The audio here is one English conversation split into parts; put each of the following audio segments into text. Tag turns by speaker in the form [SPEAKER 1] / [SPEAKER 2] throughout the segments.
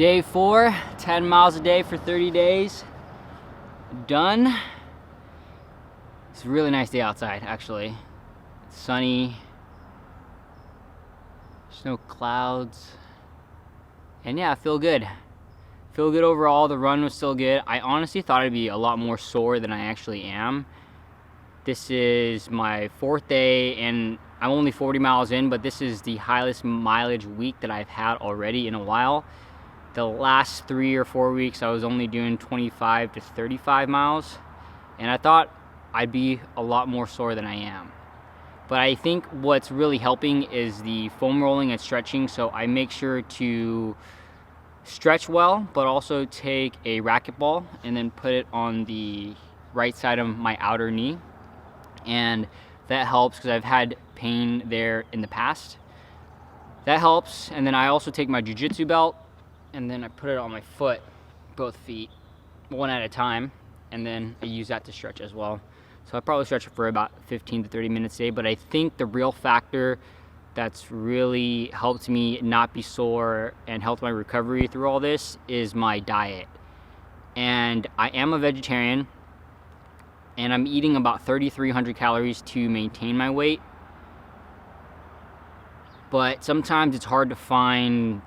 [SPEAKER 1] Day 4, 10 miles a day for 30 days. Done. It's a really nice day outside, actually. It's sunny. There's no clouds. And yeah, I feel good. Feel good overall. The run was still good. I honestly thought I'd be a lot more sore than I actually am. This is my 4th day and I'm only 40 miles in, but this is the highest mileage week that I've had already in a while. The last 3 or 4 weeks I was only doing 25 to 35 miles, and I thought I'd be a lot more sore than I am. But I think what's really helping is the foam rolling and stretching, so I make sure to stretch well, but also take a racquetball and then put it on the right side of my outer knee. And that helps because I've had pain there in the past. That helps. And then I also take my jiu-jitsu belt and then I put it on my foot, both feet, one at a time, and then I use that to stretch as well. So I probably stretch for about 15 to 30 minutes a day, but I think the real factor that's really helped me not be sore and helped my recovery through all this is my diet. And I am a vegetarian, and I'm eating about 3,300 calories to maintain my weight. But sometimes it's hard to find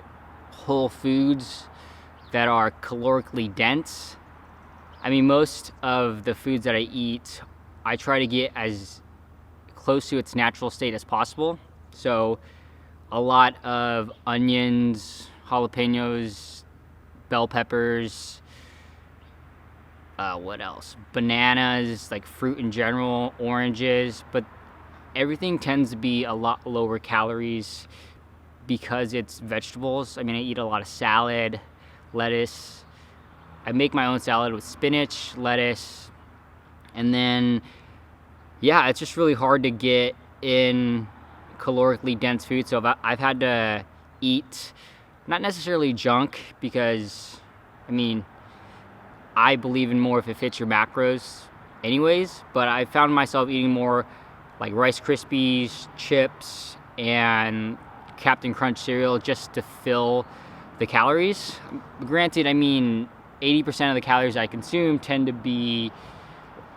[SPEAKER 1] whole foods that are calorically dense. I mean, most of the foods that I eat, I try to get as close to its natural state as possible. So a lot of onions, jalapenos, bell peppers, what else? Bananas, like fruit in general, oranges, but everything tends to be a lot lower calories because it's vegetables. I mean, I eat a lot of salad, lettuce. I make my own salad with spinach, lettuce, and then, yeah, it's just really hard to get in calorically dense food. So I've had to eat, not necessarily junk, because, I mean, I believe in more if it fits your macros anyways, but I found myself eating more like Rice Krispies, chips, and Captain Crunch cereal just to fill the calories. Granted, I mean, 80% of the calories I consume tend to be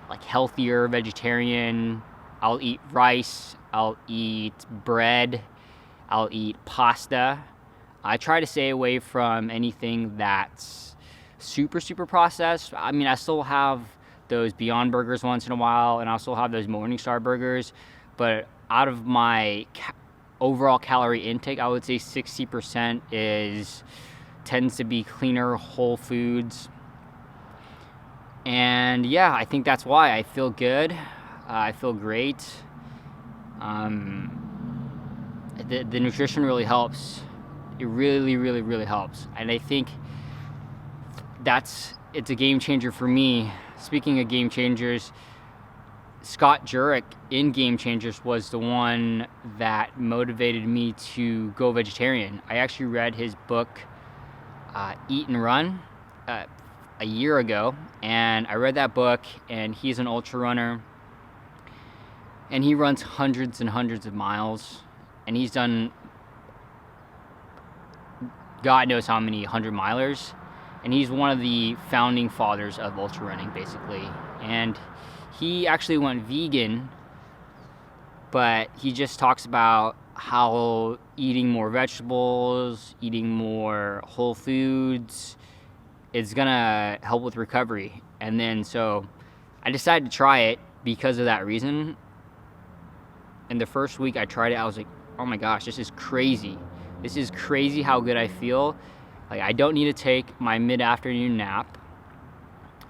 [SPEAKER 1] like healthier, vegetarian. I'll eat rice, I'll eat bread, I'll eat pasta. I try to stay away from anything that's super processed. I mean, I still have those Beyond Burgers once in a while, and I still have those Morningstar burgers, but out of my overall calorie intake, I would say 60% tends to be cleaner whole foods. And yeah, I think that's why I feel good. I feel great. The nutrition really helps. It really helps. And I think it's a game changer for me. Speaking of game changers, Scott Jurek in Game Changers was the one that motivated me to go vegetarian. I actually read his book, Eat and Run, a year ago, and I read that book, and he's an ultra runner, and he runs hundreds and hundreds of miles, and he's done God knows how many 100-milers, and he's one of the founding fathers of ultra running, basically. And he actually went vegan, but he just talks about how eating more vegetables, eating more whole foods is gonna help with recovery. And then so I decided to try it because of that reason. And the first week I tried it, I was like, oh my gosh, this is crazy. This is crazy how good I feel. Like, I don't need to take my mid-afternoon nap.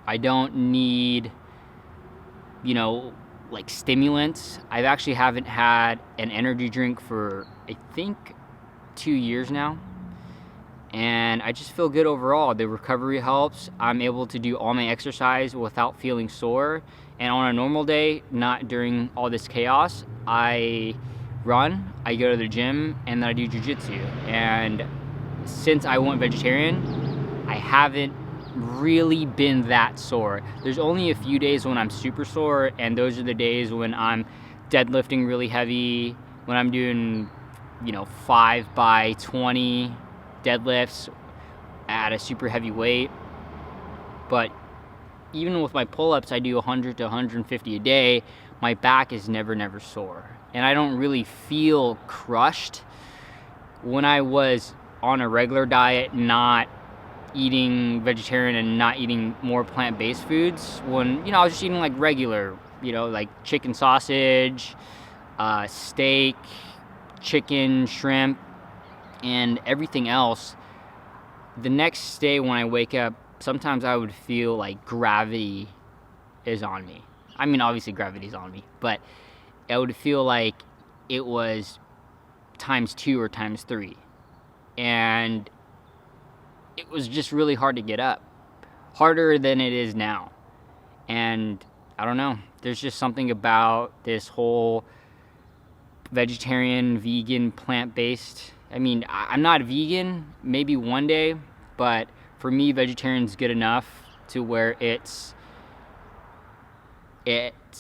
[SPEAKER 1] I don't need, like stimulants. I actually haven't had an energy drink for, I think, 2 years now. And I just feel good overall. The recovery helps. I'm able to do all my exercise without feeling sore. And on a normal day, not during all this chaos, I run, I go to the gym, and then I do jiu-jitsu. And since I went vegetarian, I haven't really been that sore. There's only a few days when I'm super sore, and those are the days when I'm deadlifting really heavy, when I'm doing 5 by 20 deadlifts, at a super heavy weight. But even with my pull-ups, I do 100 to 150 a day. My back is never sore. And I don't really feel crushed when I was on a regular diet, not eating vegetarian and not eating more plant-based foods. When, I was just eating like regular, like chicken sausage, steak, chicken, shrimp, and everything else. The next day when I wake up, sometimes I would feel like gravity is on me. I mean, obviously gravity's on me, but I would feel like it was times 2 or times 3. And it was just really hard to get up. Harder than it is now. And I don't know. There's just something about this whole vegetarian, vegan, plant-based. I mean, I'm not vegan, maybe one day, but for me, vegetarian's good enough to where it's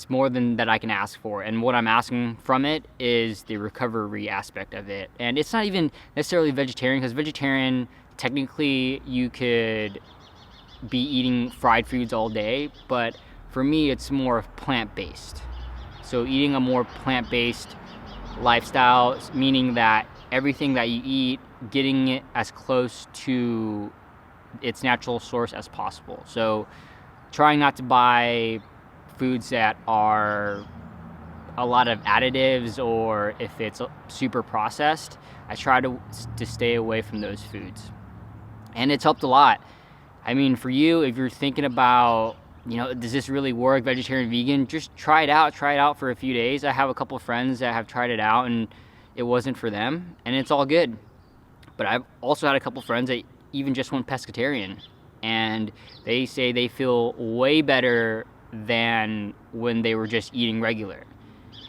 [SPEAKER 1] more than that I can ask for. And what I'm asking from it is the recovery aspect of it. And it's not even necessarily vegetarian, because vegetarian, technically you could be eating fried foods all day, but for me it's more of plant-based. So eating a more plant-based lifestyle, meaning that everything that you eat, getting it as close to its natural source as possible. So trying not to buy foods that are a lot of additives, or if it's super processed, I try to stay away from those foods. And it's helped a lot. I mean, for you, if you're thinking about, does this really work, vegetarian, vegan, just try it out for a few days. I have a couple of friends that have tried it out and it wasn't for them, and it's all good. But I've also had a couple of friends that even just went pescatarian, and they say they feel way better than when they were just eating regular.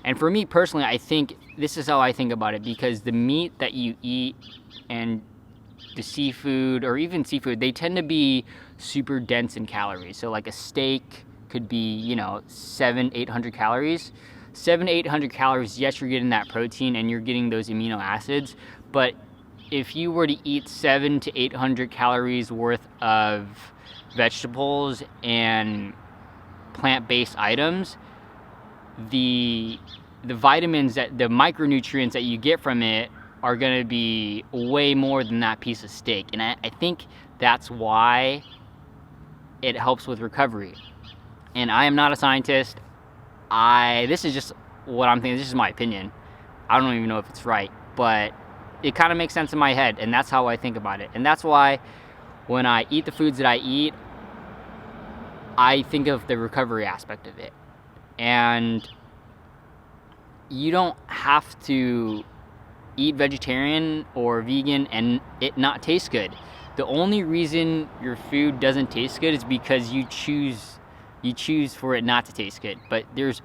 [SPEAKER 1] And for me personally, I think this is how I think about it, because the meat that you eat and the seafood, or even seafood, they tend to be super dense in calories. So like a steak could be, 700-800 calories. 700-800 calories, yes, you're getting that protein and you're getting those amino acids, but if you were to eat 700 to 800 calories worth of vegetables and plant-based items, the vitamins, the micronutrients that you get from it are going to be way more than that piece of steak. And I think that's why it helps with recovery. And I am not a scientist. This is just what I'm thinking. This is my opinion. I don't even know if it's right, but it kind of makes sense in my head, and that's how I think about it. And that's why when I eat the foods that I eat, I think of the recovery aspect of it. And you don't have to eat vegetarian or vegan and it not taste good. The only reason your food doesn't taste good is because you choose for it not to taste good. But there's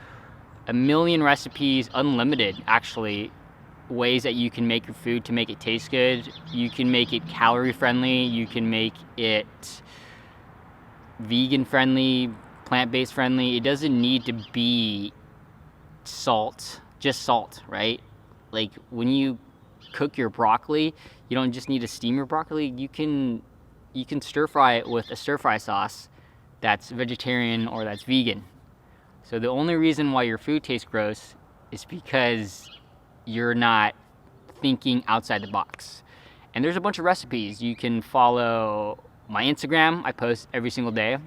[SPEAKER 1] a million recipes, unlimited actually, ways that you can make your food to make it taste good. You can make it calorie friendly, you can make it vegan friendly, plant-based friendly. It doesn't need to be just salt, right? Like when you cook your broccoli, you don't just need to steam your broccoli. You can stir fry it with a stir fry sauce that's vegetarian or that's vegan. So the only reason why your food tastes gross is because you're not thinking outside the box. And there's a bunch of recipes. You can follow my Instagram. I post every single day.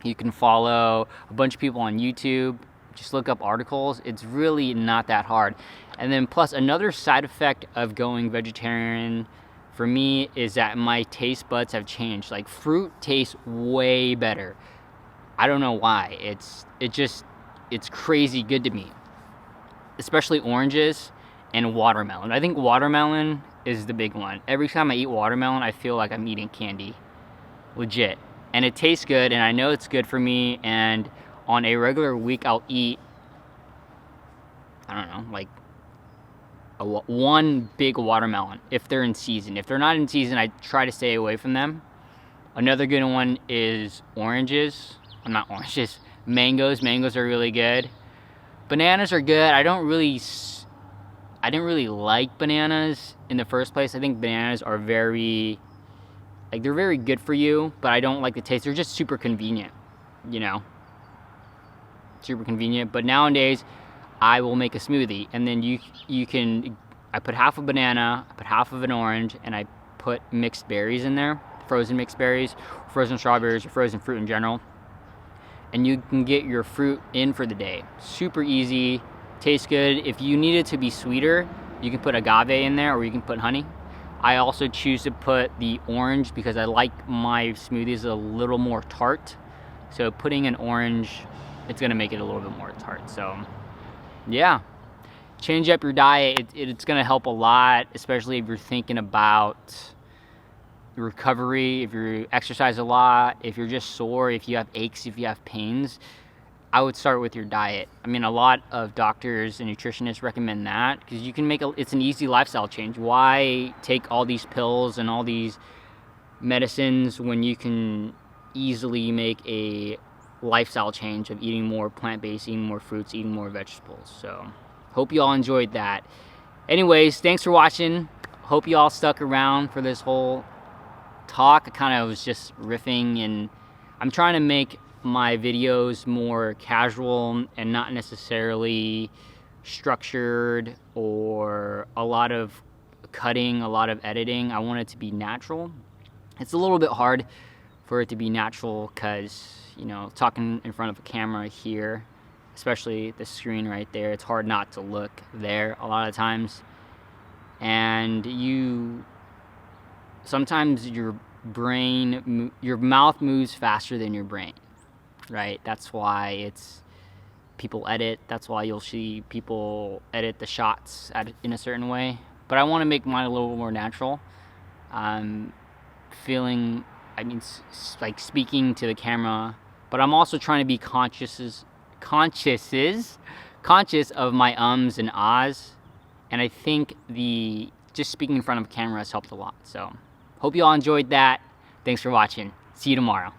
[SPEAKER 1] You can follow a bunch of people on YouTube. Just look up articles. It's really not that hard. And then plus another side effect of going vegetarian for me is that my taste buds have changed. Like fruit tastes way better. I don't know why. It's crazy good to me. Especially oranges and watermelon. I think watermelon is the big one. Every time I eat watermelon, I feel like I'm eating candy. Legit. And it tastes good, and I know it's good for me, and on a regular week I'll eat, I don't know, like one big watermelon if they're in season. If they're not in season, I try to stay away from them. Another good one is oranges. Not oranges, mangoes. Mangoes are really good. Bananas are good. I didn't really like bananas in the first place. I think bananas are very Like, they're very good for you, but I don't like the taste. They're just super convenient, you know? Super convenient. But nowadays, I will make a smoothie, and then you can, I put half a banana, I put half of an orange, and I put mixed berries in there, frozen mixed berries, frozen strawberries, or frozen fruit in general. And you can get your fruit in for the day. Super easy, tastes good. If you need it to be sweeter, you can put agave in there, or you can put honey. I also choose to put the orange because I like my smoothies a little more tart. So putting an orange, it's gonna make it a little bit more tart. So yeah, change up your diet. It's gonna help a lot, especially if you're thinking about recovery, if you exercise a lot, if you're just sore, if you have aches, if you have pains. I would start with your diet. I mean, a lot of doctors and nutritionists recommend that because you can it's an easy lifestyle change. Why take all these pills and all these medicines when you can easily make a lifestyle change of eating more plant-based, eating more fruits, eating more vegetables? So, hope you all enjoyed that. Anyways, thanks for watching. Hope you all stuck around for this whole talk. I kind of was just riffing, and I'm trying to make my videos more casual and not necessarily structured or a lot of cutting, a lot of editing. I want it to be natural. It's a little bit hard for it to be natural because, you know, talking in front of a camera here, especially the screen right there, it's hard not to look there a lot of times. And sometimes your mouth moves faster than your brain. Right, that's why people edit. That's why you'll see people edit the shots in a certain way. But I want to make mine a little more natural. Like speaking to the camera, but I'm also trying to be conscious of my ums and ahs. And I think just speaking in front of a camera has helped a lot. So, hope you all enjoyed that. Thanks for watching. See you tomorrow.